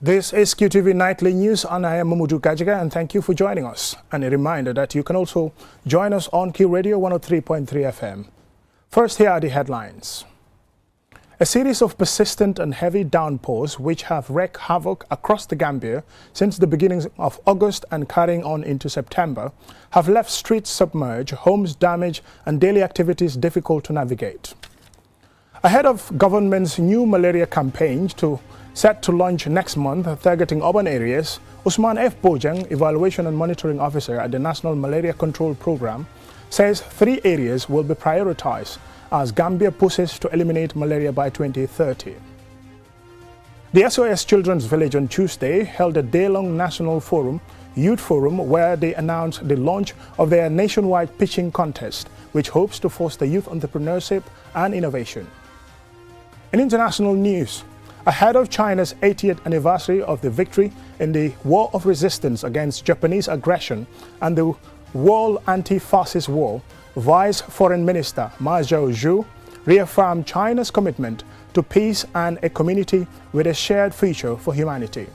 This is Qtv Nightly News, and I am Mamudu Kajiga, and thank you for joining us. And a reminder that you can also join us on Q Radio 103.3 FM. First, here are the headlines. A series of persistent and heavy downpours which have wreaked havoc across the Gambia since the beginning of August and carrying on into September have left streets submerged, homes damaged, and daily activities difficult to navigate. Ahead of government's new malaria campaign set to launch next month, targeting urban areas, Usman F. Bojang, Evaluation and Monitoring Officer at the National Malaria Control Program, says 3 areas will be prioritized as Gambia pushes to eliminate malaria by 2030. The SOS Children's Village on Tuesday held a day-long national forum, youth forum, where they announced the launch of their nationwide pitching contest, which hopes to foster youth entrepreneurship and innovation. In international news, ahead of China's 80th anniversary of the victory in the War of Resistance against Japanese aggression and the World Anti-Fascist War, Vice Foreign Minister Ma Zhou reaffirmed China's commitment to peace and a community with a shared future for humanity.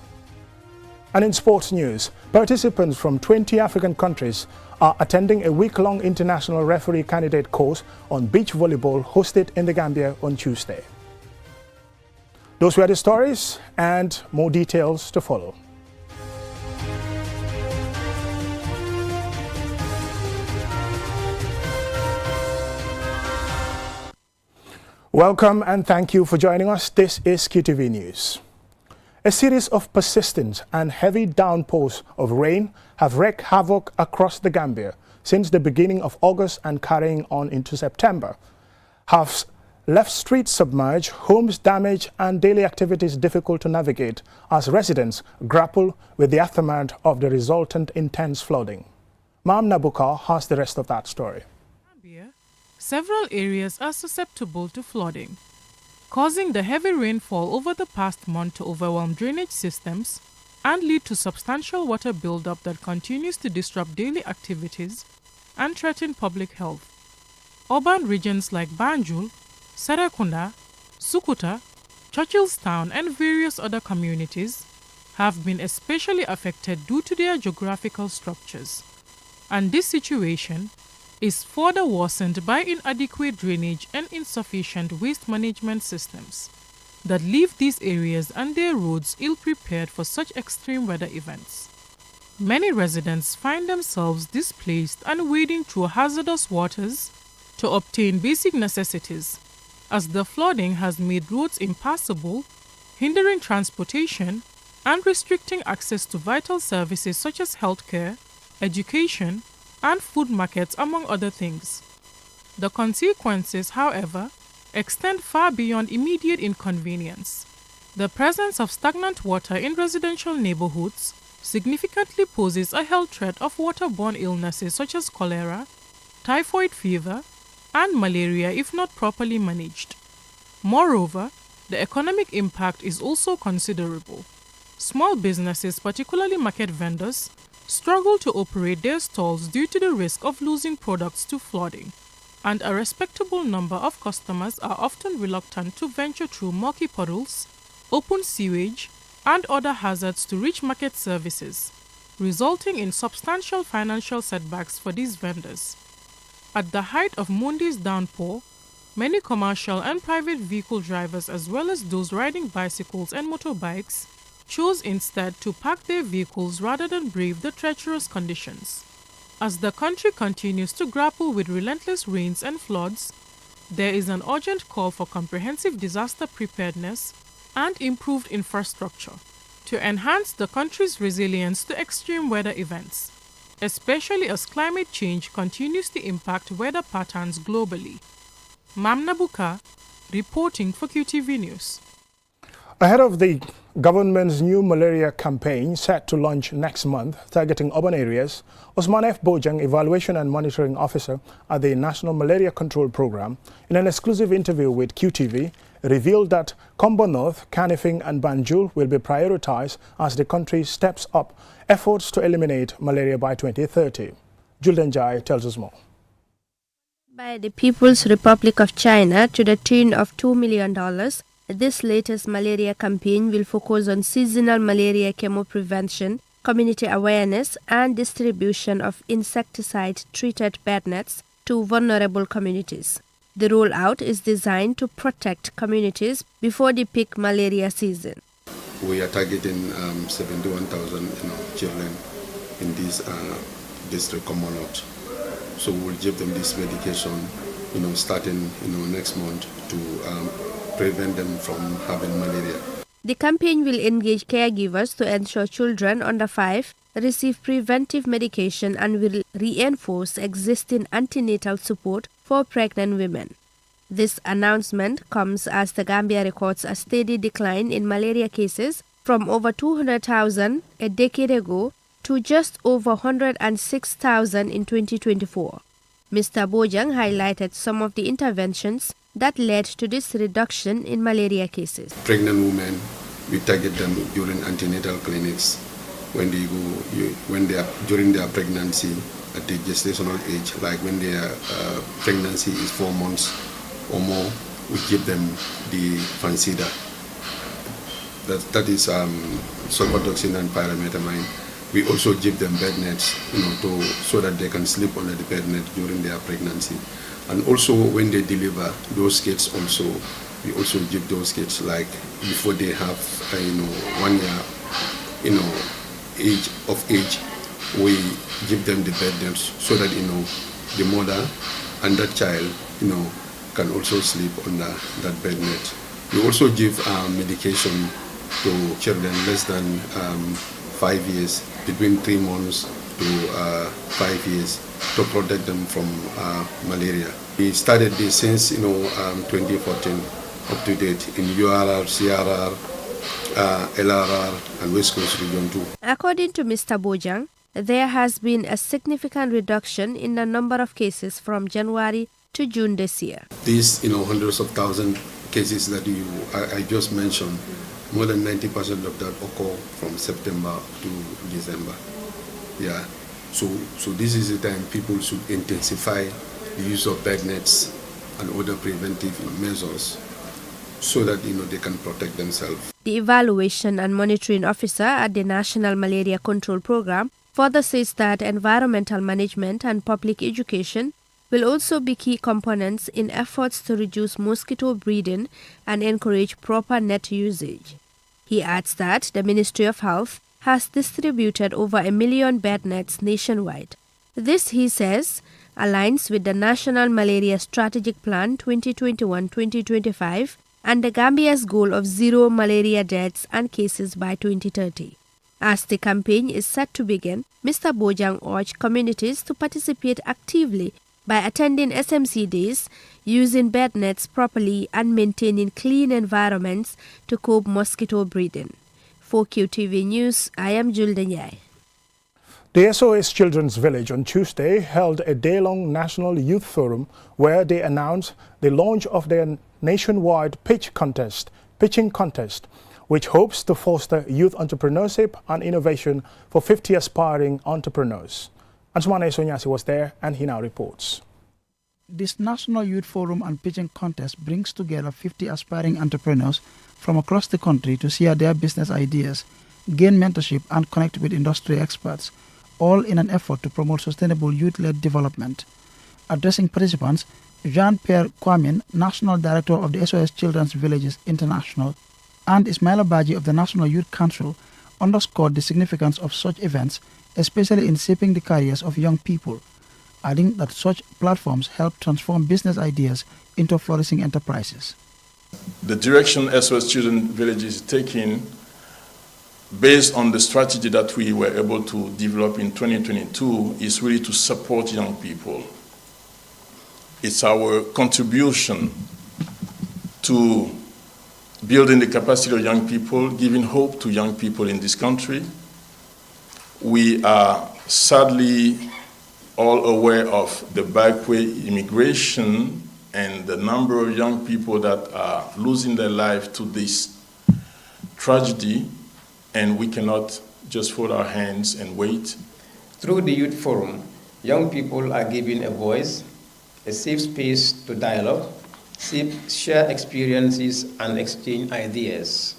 And in sports news, participants from 20 African countries are attending a week-long international referee candidate course on beach volleyball hosted in the Gambia on Tuesday. Those were the stories, and more details to follow. Welcome and thank you for joining us. This is QTV News. A series of persistent and heavy downpours of rain have wreaked havoc across the Gambia since the beginning of August and carrying on into September, have left streets submerged, homes damaged, and daily activities difficult to navigate as residents grapple with the aftermath of the resultant intense flooding. Ma'am Nabuka has the rest of that story. Several areas are susceptible to flooding, causing the heavy rainfall over the past month to overwhelm drainage systems and lead to substantial water buildup that continues to disrupt daily activities and threaten public health. Urban regions like Banjul, Serekunda, Sukuta, Churchillstown, and various other communities have been especially affected due to their geographical structures. And this situation is further worsened by inadequate drainage and insufficient waste management systems that leave these areas and their roads ill-prepared for such extreme weather events. Many residents find themselves displaced and wading through hazardous waters to obtain basic necessities, as the flooding has made roads impassable, hindering transportation and restricting access to vital services such as healthcare, education, and food markets, among other things. The consequences, however, extend far beyond immediate inconvenience. The presence of stagnant water in residential neighborhoods significantly poses a health threat of waterborne illnesses such as cholera, typhoid fever, and malaria if not properly managed. Moreover, the economic impact is also considerable. Small businesses, particularly market vendors, struggle to operate their stalls due to the risk of losing products to flooding, and a respectable number of customers are often reluctant to venture through murky puddles, open sewage, and other hazards to reach market services, resulting in substantial financial setbacks for these vendors. At the height of Monday's downpour, many commercial and private vehicle drivers, as well as those riding bicycles and motorbikes, chose instead to park their vehicles rather than brave the treacherous conditions. As the country continues to grapple with relentless rains and floods, there is an urgent call for comprehensive disaster preparedness and improved infrastructure to enhance the country's resilience to extreme weather events, especially as climate change continues to impact weather patterns globally. Ma'am Nabuka, reporting for QTV News. Ahead of the government's new malaria campaign set to launch next month, targeting urban areas, Usman F. Bojang, Evaluation and Monitoring Officer at the National Malaria Control Program, in an exclusive interview with QTV, revealed that Kombo North, Kanifing and Banjul will be prioritized as the country steps up efforts to eliminate malaria by 2030. Julden Jai tells us more. By the People's Republic of China to the tune of $2 million, This latest malaria campaign will focus on seasonal malaria chemo prevention, community awareness, and distribution of insecticide-treated bed nets to vulnerable communities. The rollout is designed to protect communities before the peak malaria season. We are targeting 71,000 children in this district Commonwealth. So we'll give them this medication, starting next month to prevent them from having malaria. The campaign will engage caregivers to ensure children under 5 receive preventive medication and will reinforce existing antenatal support for pregnant women. This announcement comes as the Gambia records a steady decline in malaria cases from over 200,000 a decade ago to just over 106,000 in 2024. Mr. Bojang highlighted some of the interventions that led to this reduction in malaria cases. Pregnant women, we target them during antenatal clinics when they are during their pregnancy at the gestational age, like when their pregnancy is 4 months or more, we give them the Fancida. That is sulfadoxine and pyrimethamine. We also give them bed nets, so that they can sleep under the bed net during their pregnancy. And also when they deliver, those kids also, we also give those kids like before they have 1 year, age, we give them the bed nets so that the mother and that child, can also sleep under that bed net. We also give medication to children less than 5 years, between 3 months to 5 years, to protect them from malaria. We started this since 2014 up to date in URR, CRR, LRR and West Coast Region 2. According to Mr. Bojang, there has been a significant reduction in the number of cases from January to June this year. These hundreds of thousands cases that I just mentioned, more than 90% of that occur from September to December. Yeah. So this is the time people should intensify the use of bed nets and other preventive measures so that they can protect themselves. The Evaluation and Monitoring Officer at the National Malaria Control Program further says that environmental management and public education will also be key components in efforts to reduce mosquito breeding and encourage proper net usage. He adds that the Ministry of Health has distributed over 1 million bed nets nationwide. This, he says, aligns with the National Malaria Strategic Plan 2021-2025 and the Gambia's goal of zero malaria deaths and cases by 2030. As the campaign is set to begin, Mr. Bojang urged communities to participate actively by attending SMC days, using bed nets properly and maintaining clean environments to curb mosquito breeding. For QTV News, I am Juldenyai. The SOS Children's Village on Tuesday held a day-long National Youth Forum where they announced the launch of their nationwide pitching contest, which hopes to foster youth entrepreneurship and innovation for 50 aspiring entrepreneurs. Ansumana Sonyasi was there and he now reports. This National Youth Forum and Pitching Contest brings together 50 aspiring entrepreneurs from across the country to share their business ideas, gain mentorship and connect with industry experts, all in an effort to promote sustainable youth-led development. Addressing participants, Jean-Pierre Kwamin, National Director of the SOS Children's Villages International, and Ismaila Baji of the National Youth Council underscored the significance of such events, especially in shaping the careers of young people, adding that such platforms help transform business ideas into flourishing enterprises. The direction SOS Children Village is taking, based on the strategy that we were able to develop in 2022, is really to support young people. It's our contribution to building the capacity of young people, giving hope to young people in this country. We are sadly all aware of the backway immigration and the number of young people that are losing their life to this tragedy, and we cannot just fold our hands and wait. Through the Youth Forum, young people are given a voice, a safe space to dialogue, share experiences and exchange ideas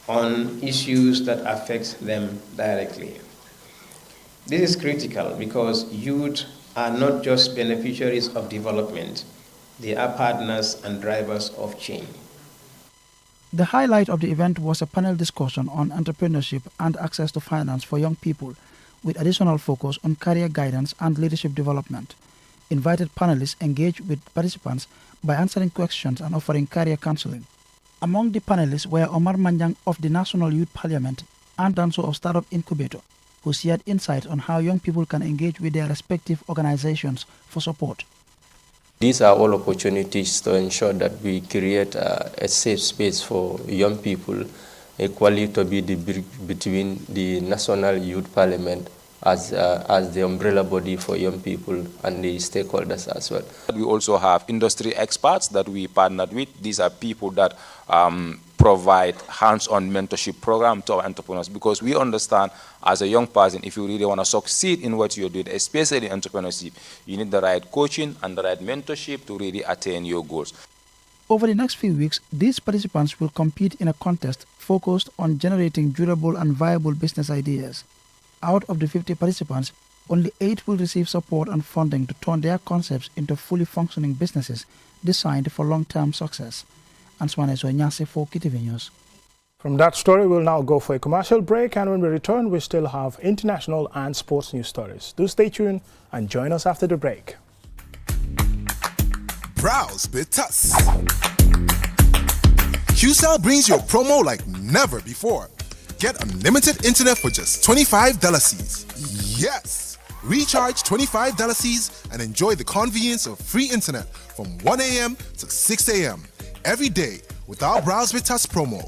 on issues that affect them directly. This is critical because youth are not just beneficiaries of development, they are partners and drivers of change. The highlight of the event was a panel discussion on entrepreneurship and access to finance for young people, with additional focus on career guidance and leadership development. Invited panelists engaged with participants by answering questions and offering career counseling. Among the panelists were Omar Manjang of the National Youth Parliament and Danso of Startup Incubator, who shared insights on how young people can engage with their respective organizations for support. These are all opportunities to ensure that we create a safe space for young people, equally to be the bridge between the National Youth Parliament as the umbrella body for young people and the stakeholders as well. We also have industry experts that we partnered with. These are people that provide hands-on mentorship program to our entrepreneurs, because we understand as a young person, if you really want to succeed in what you're doing, especially in entrepreneurship, you need the right coaching and the right mentorship to really attain your goals. Over the next few weeks, these participants will compete in a contest focused on generating durable and viable business ideas. Out of the 50 participants, only 8 will receive support and funding to turn their concepts into fully functioning businesses designed for long-term success. Answane Soanyase for Qtv News. From that story, we'll now go for a commercial break, and when we return, we still have international and sports news stories. Do stay tuned and join us after the break. Browse with us. QCell brings you a promo like never before. Get unlimited internet for just $25 Cs. Yes! Recharge $25 Cs and enjoy the convenience of free internet from 1 a.m. to 6 a.m. every day with our Browse with Us promo.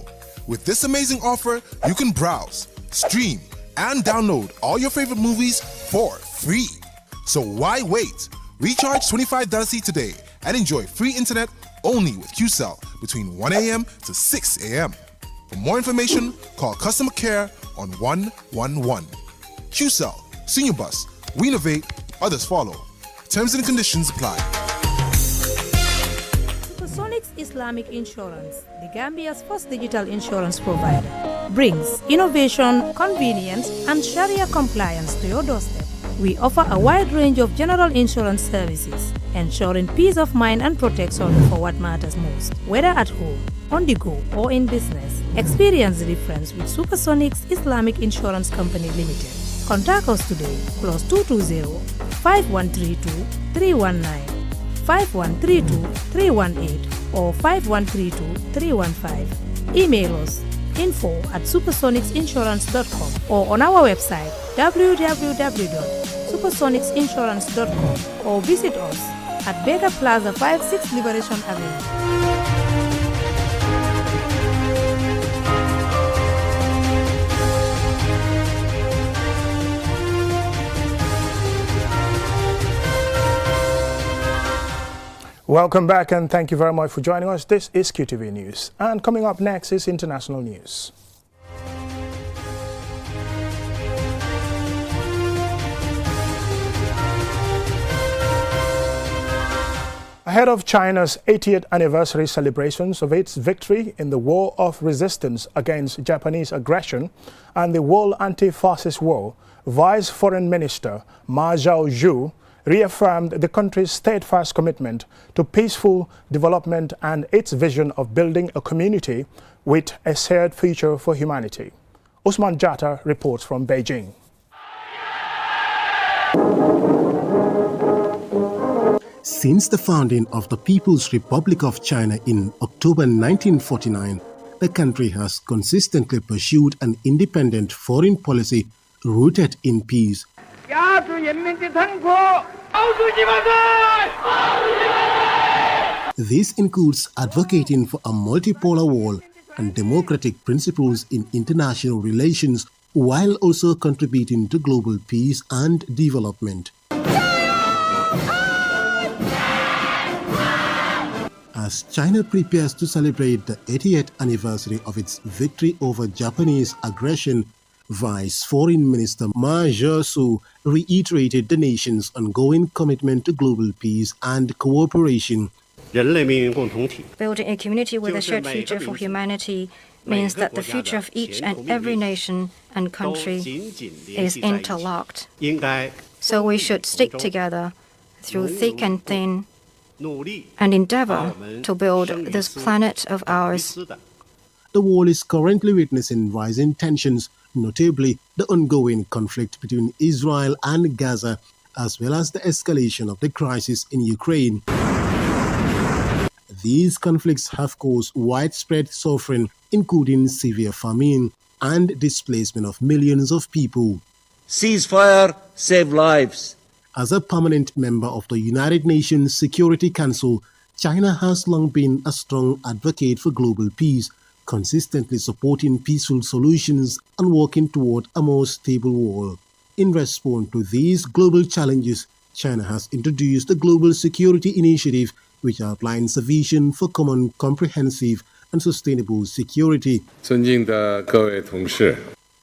With this amazing offer, you can browse, stream, and download all your favorite movies for free. So why wait? Recharge $25 C today and enjoy free internet only with QCell between 1 a.m. to 6 a.m. For more information, call customer care on 111. QCell, Senior Bus, we innovate, others follow. Terms and conditions apply. Supersonics Islamic Insurance, the Gambia's first digital insurance provider, brings innovation, convenience, and Sharia compliance to your doorstep. We offer a wide range of general insurance services, ensuring peace of mind and protection for what matters most, whether at home, on the go, or in business. Experience the difference with Supersonics Islamic Insurance Company Limited. Contact us today, +220-5132-319, 5132-318, or 5132-315. Email us info@supersonicsinsurance.com or on our website www.supersonicsinsurance.com, or visit us at Bega Plaza 56 Liberation Avenue. Welcome back, and thank you very much for joining us. This is QTV News, and coming up next is international news. Ahead of China's 80th anniversary celebrations of its victory in the War of Resistance against Japanese aggression and the World Anti-Fascist War, Vice Foreign Minister Ma Zhaozhu reaffirmed the country's steadfast commitment to peaceful development and its vision of building a community with a shared future for humanity. Usman Jatta reports from Beijing. Since the founding of the People's Republic of China in October 1949, the country has consistently pursued an independent foreign policy rooted in peace. This includes advocating for a multipolar world and democratic principles in international relations, while also contributing to global peace and development. As China prepares to celebrate the 80th anniversary of its victory over Japanese aggression, Vice Foreign Minister Ma Zhaozhu reiterated the nation's ongoing commitment to global peace and cooperation. Building a community with a shared future for humanity means that the future of each and every nation and country is interlocked. So we should stick together through thick and thin and endeavor to build this planet of ours. The world is currently witnessing rising tensions, notably the ongoing conflict between Israel and Gaza, as well as the escalation of the crisis in Ukraine. These conflicts have caused widespread suffering, including severe famine and displacement of millions of people. Ceasefire, save lives. As a permanent member of the United Nations Security Council, China has long been a strong advocate for global peace, consistently supporting peaceful solutions and working toward a more stable world. In response to these global challenges, China has introduced the Global Security Initiative, which outlines a vision for common, comprehensive, and sustainable security.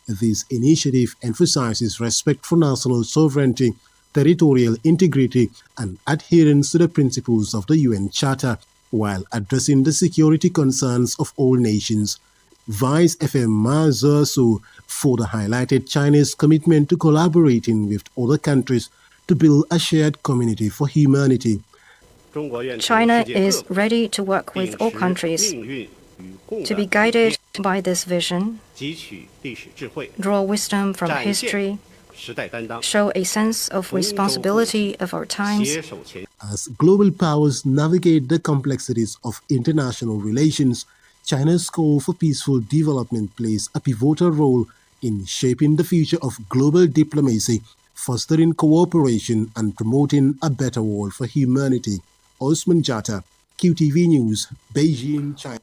This initiative emphasizes respect for national sovereignty, territorial integrity, and adherence to the principles of the UN Charter, while addressing the security concerns of all nations. Vice FM Ma Zhesu further highlighted China's commitment to collaborating with other countries to build a shared community for humanity. China is ready to work with all countries to be guided by this vision, draw wisdom from history, show a sense of responsibility of our times. As global powers navigate the complexities of international relations, China's call for peaceful development plays a pivotal role in shaping the future of global diplomacy, fostering cooperation and promoting a better world for humanity. Osman Jatta, QTV News, Beijing, China.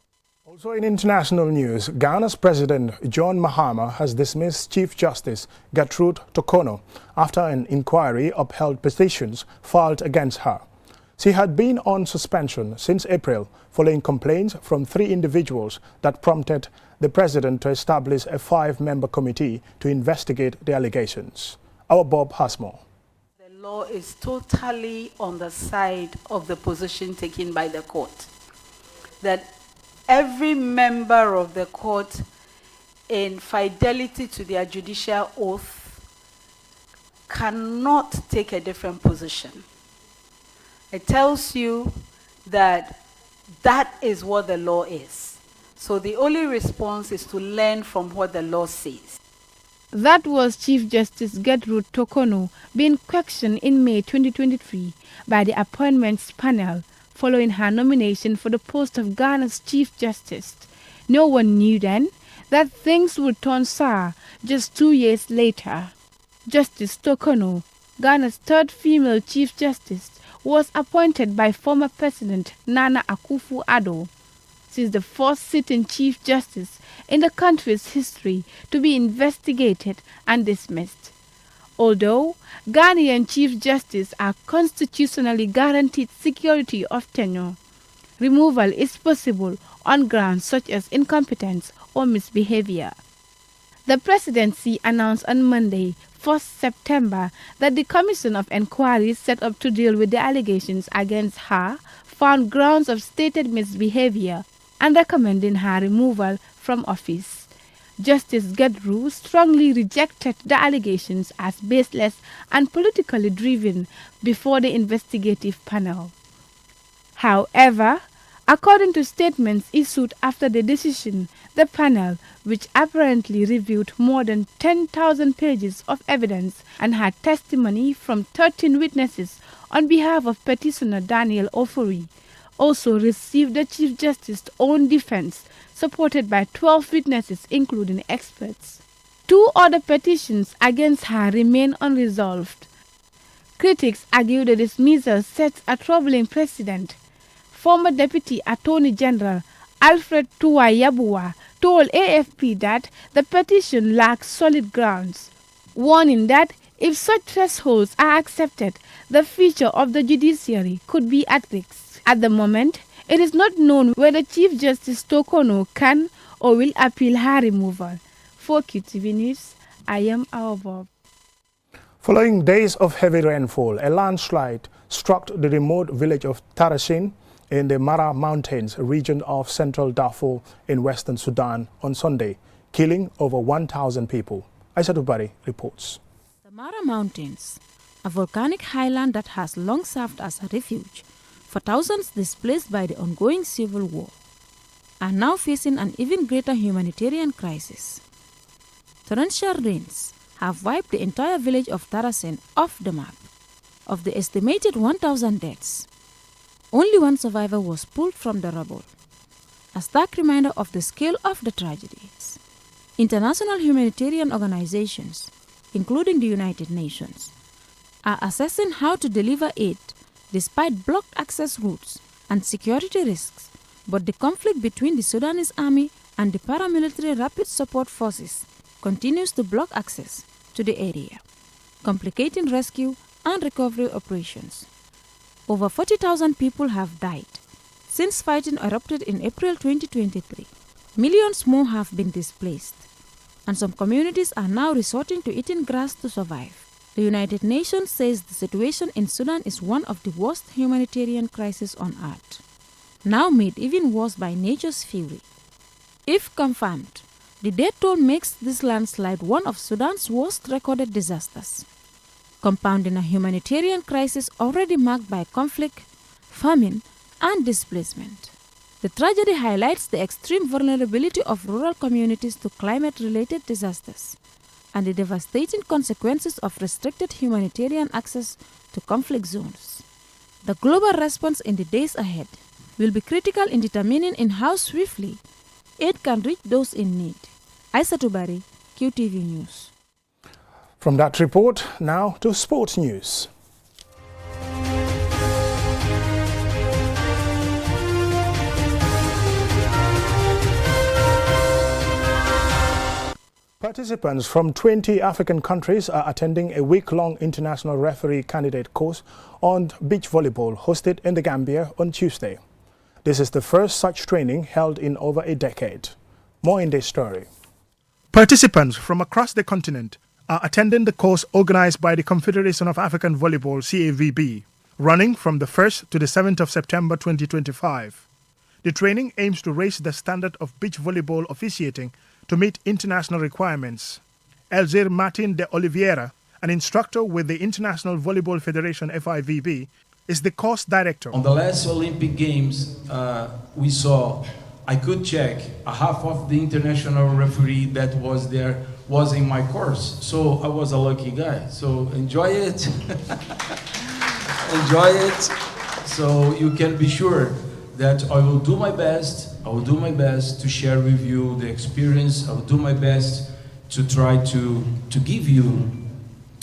Also in international news, Ghana's President John Mahama has dismissed Chief Justice Gertrude Tokono after an inquiry upheld petitions filed against her. She had been on suspension since April following complaints from 3 individuals that prompted the president to establish a 5-member committee to investigate the allegations. Our Bob has more. The law is totally on the side of the position taken by the court, that every member of the court, in fidelity to their judicial oath, cannot take a different position. It tells you that that is what the law is. So the only response is to learn from what the law says. That was Chief Justice Gertrude Tokono being questioned in May 2023 by the Appointments Panel following her nomination for the post of Ghana's Chief Justice. No one knew then that things would turn sour just 2 years later. Justice Tokono, Ghana's 3rd female Chief Justice, was appointed by former President Nana Akufo-Addo. She is the first sitting Chief Justice in the country's history to be investigated and dismissed. Although Ghanaian Chief Justice are constitutionally guaranteed security of tenure, removal is possible on grounds such as incompetence or misbehavior. The presidency announced on Monday, 1st September, that the Commission of Inquiry set up to deal with the allegations against her found grounds of stated misbehavior and recommending her removal from office. Justice Gertrude strongly rejected the allegations as baseless and politically driven before the investigative panel. However, according to statements issued after the decision, the panel, which apparently reviewed more than 10,000 pages of evidence and had testimony from 13 witnesses on behalf of petitioner Daniel Ofori, also received the Chief Justice's own defense, supported by 12 witnesses, including experts. 2 other petitions against her remain unresolved. Critics argue the dismissal sets a troubling precedent. Former Deputy Attorney General Alfred Tuwai-Yabua told AFP that the petition lacks solid grounds, warning that if such thresholds are accepted, the future of the judiciary could be at risk. At the moment, it is not known whether Chief Justice Tokono can or will appeal her removal. For QTV News, I am our Bob. Following days of heavy rainfall, a landslide struck the remote village of Tarasin in the Mara Mountains region of central Darfur in western Sudan on Sunday, killing over 1,000 people. Aissatou Bari reports. The Mara Mountains, a volcanic highland that has long served as a refuge for thousands displaced by the ongoing civil war, are now facing an even greater humanitarian crisis. Torrential rains have wiped the entire village of Tarasen off the map. Of the estimated 1,000 deaths, only one survivor was pulled from the rubble, a stark reminder of the scale of the tragedies. International humanitarian organizations, including the United Nations, are assessing how to deliver aid despite blocked access routes and security risks, but the conflict between the Sudanese army and the paramilitary rapid support forces continues to block access to the area, complicating rescue and recovery operations. Over 40,000 people have died since fighting erupted in April 2023. Millions more have been displaced, and some communities are now resorting to eating grass to survive. The United Nations says the situation in Sudan is one of the worst humanitarian crises on earth, now made even worse by nature's fury. If confirmed, the death toll makes this landslide one of Sudan's worst recorded disasters, compounding a humanitarian crisis already marked by conflict, famine, and displacement. The tragedy highlights the extreme vulnerability of rural communities to climate-related disasters and the devastating consequences of restricted humanitarian access to conflict zones. The global response in the days ahead will be critical in determining how swiftly aid can reach those in need. Aissatou Bari, QTV News. From that report, now to sports news. Participants from 20 African countries are attending a week-long international referee candidate course on beach volleyball hosted in the Gambia on Tuesday. This is the first such training held in over a decade. More in this story. Participants from across the continent are attending the course organized by the Confederation of African Volleyball, CAVB, running from the 1st to the 7th of September 2025. The training aims to raise the standard of beach volleyball officiating to meet international requirements. Elzir Martin de Oliveira, an instructor with the International Volleyball Federation FIVB, is the course director. On the last Olympic Games, we saw, I could check, a half of the international referee that was there was in my course. So I was a lucky guy. So enjoy it. Enjoy it. So you can be sure that I will do my best. I will do my best to share with you the experience. I will do my best to try to give you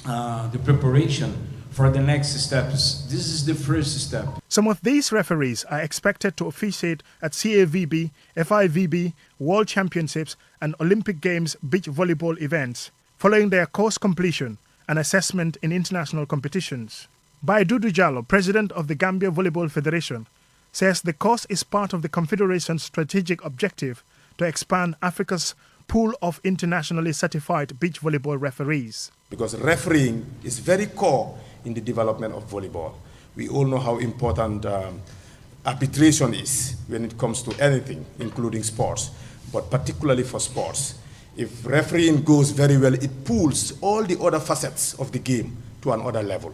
the preparation for the next steps. This is the first step. Some of these referees are expected to officiate at CAVB, FIVB, World Championships and Olympic Games beach volleyball events, following their course completion and assessment in international competitions. Baidudu Jallo, president of the Gambia Volleyball Federation, says the course is part of the Confederation's strategic objective to expand Africa's pool of internationally certified beach volleyball referees. Because refereeing is very core in the development of volleyball. We all know how important arbitration is when it comes to anything, including sports, but particularly for sports. If refereeing goes very well, it pulls all the other facets of the game to another level.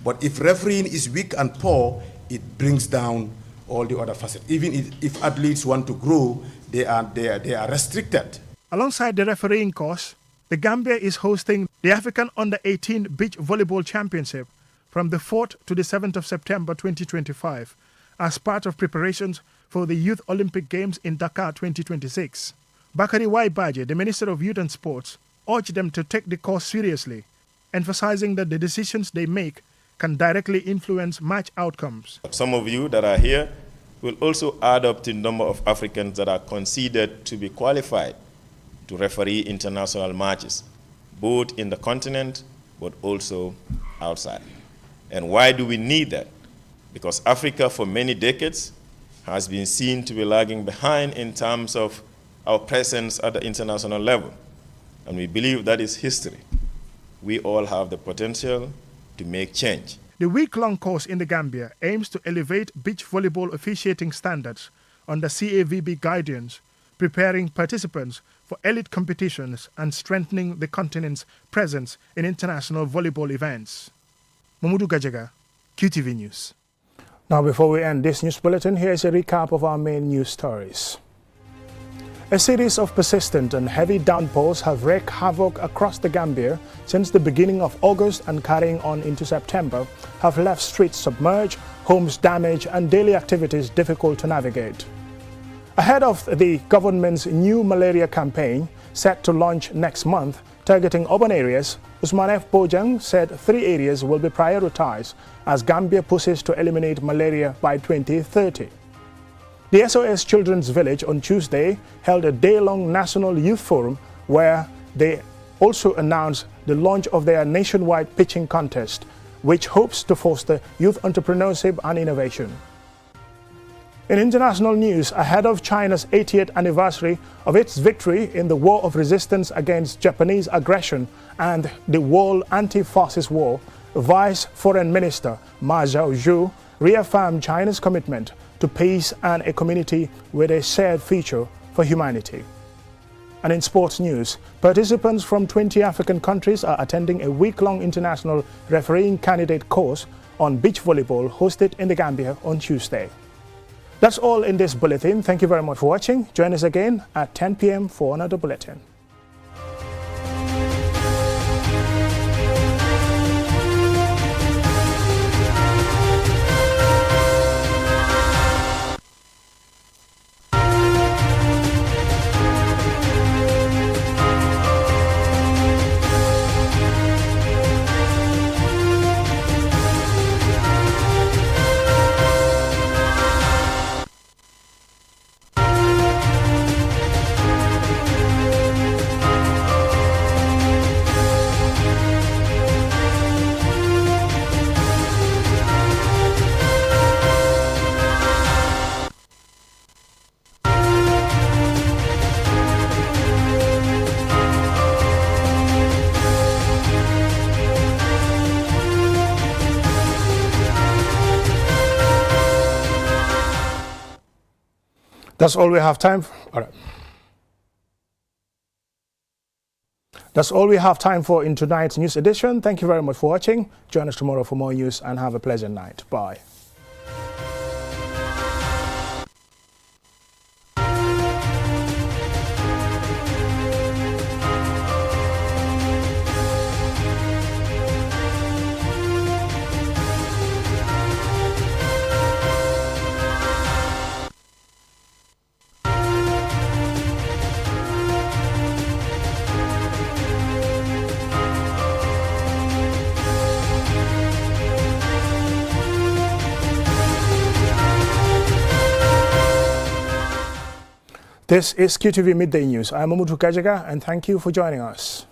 But if refereeing is weak and poor, it brings down all the other facets. Even if athletes want to grow, they are restricted. Alongside the refereeing course, the Gambia is hosting the African Under-18 Beach Volleyball Championship from the 4th to the 7th of September 2025 as part of preparations for the Youth Olympic Games in Dakar 2026. Bakari Waibaje, the Minister of Youth and Sports, urged them to take the course seriously, emphasizing that the decisions they make can directly influence match outcomes. Some of you that are here will also add up to the number of Africans that are considered to be qualified to referee international matches, both in the continent but also outside. And why do we need that? Because Africa for many decades has been seen to be lagging behind in terms of our presence at the international level. And we believe that is history. We all have the potential to make change. The week-long course in the Gambia aims to elevate beach volleyball officiating standards under CAVB guidance, preparing participants for elite competitions and strengthening the continent's presence in international volleyball events. Mamudu Gajaga, QTV News. Now, before we end this news bulletin, here's a recap of our main news stories. A series of persistent and heavy downpours have wreaked havoc across the Gambia since the beginning of August and carrying on into September have left streets submerged, homes damaged and daily activities difficult to navigate. Ahead of the government's new malaria campaign set to launch next month, targeting urban areas, Usman F. Bojang said 3 areas will be prioritized as Gambia pushes to eliminate malaria by 2030. The SOS Children's Village on Tuesday held a day-long National Youth Forum where they also announced the launch of their nationwide pitching contest, which hopes to foster youth entrepreneurship and innovation. In international news, ahead of China's 80th anniversary of its victory in the War of Resistance against Japanese aggression and the World Anti-Fascist War, Vice Foreign Minister Ma Zhaozhou reaffirmed China's commitment to peace and a community with a shared future for humanity. And in sports news, participants from 20 African countries are attending a week-long international refereeing candidate course on beach volleyball hosted in the Gambia on Tuesday. That's all in this bulletin. Thank you very much for watching. Join us again at 10 p.m. for another bulletin. That's all we have time for. All right. That's all we have time for in tonight's news edition. Thank you very much for watching. Join us tomorrow for more news and have a pleasant night. Bye. This is QTV Midday News. I'm Mamudu Kajaga and thank you for joining us.